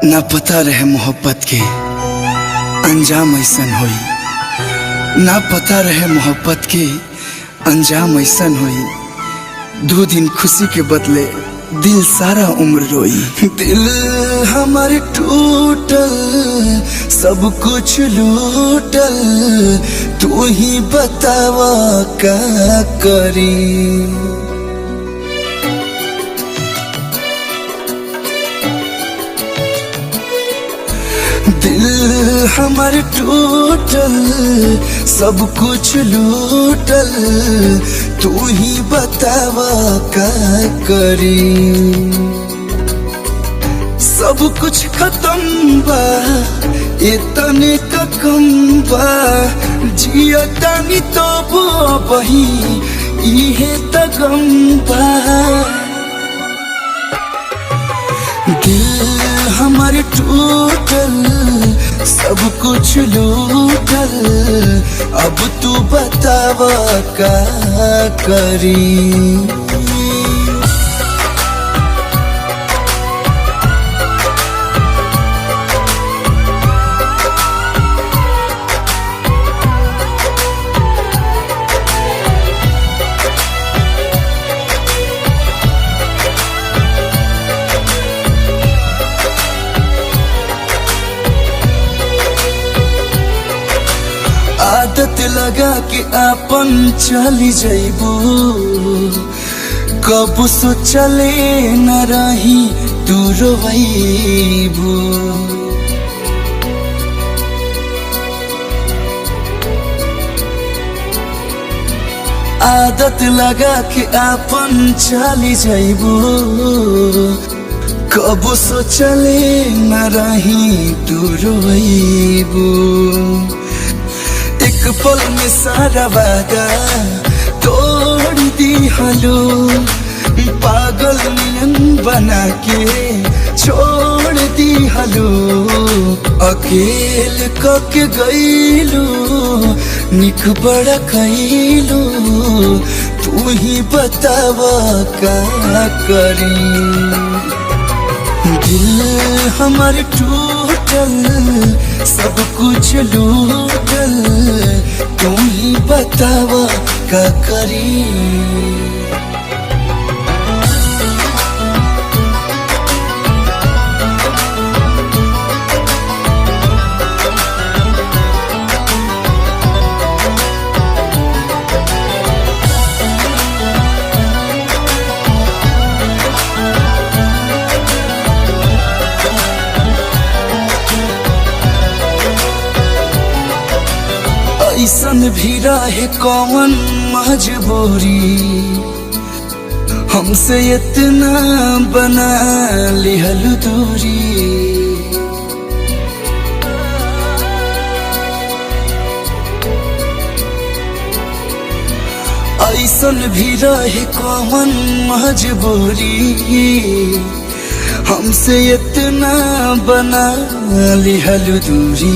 ना पता रहे मोहब्बत के अंजाम ऐसन होई, ना पता रहे मोहब्बत के अंजाम ऐसन होई। 2 दिन खुशी के बदले दिल सारा उम्र रोई। दिल हमारे टूटल, सब कुछ लूटल, तू ही बतावा का करी। दिल हमारे टूटल, सब कुछ लूटल, तू ही बतावा का करी। सब कुछ खत्म बा, इतने का कम बा, जिया तानी तो बही इहे त गम बा। दिल हमारे टूटल, सब कुछ लूटल, अब तू बतावा का करी। आदत लगा के आपन चली जाइबू, कब सोचले न रही तू रोइबू। आदत लगा के आपन चली जाइबू, कब सोचले न रही तू रोइबू। एक पल में सारा वादा तोड़ दी हलो, पागल नियन बना के छोड़ दी हलो। अकेल कके गईलू, निक बड़ा खईलू, तू ही बतावा का करी। दिल हमारे टूटल, सब कुछ लूटल, तू ही बतावा का करी। ऐसन भी रहे कौन मजबूरी, हमसे इतना बना लिहल दूरी। ऐसन भी रहे कौन मजबूरी, हमसे इतना बना लिहल दूरी।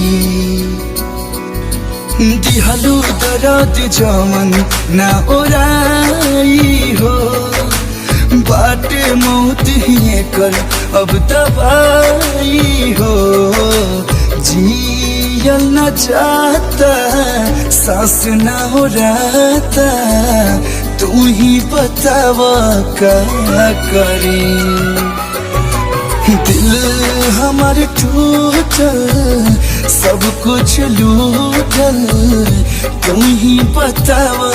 दिहलू दर्द जमन ना ओराई हो, बाटे मौत ही कर अब दवाई हो। जियल न चाहता, सांस ना हो रहता, तू ही बतावा का करी। दिल हमारे टूटल, सब कुछ लूटल, तू ही बतावा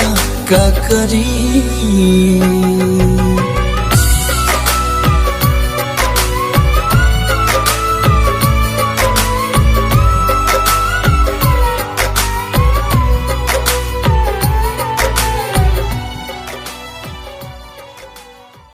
का करी।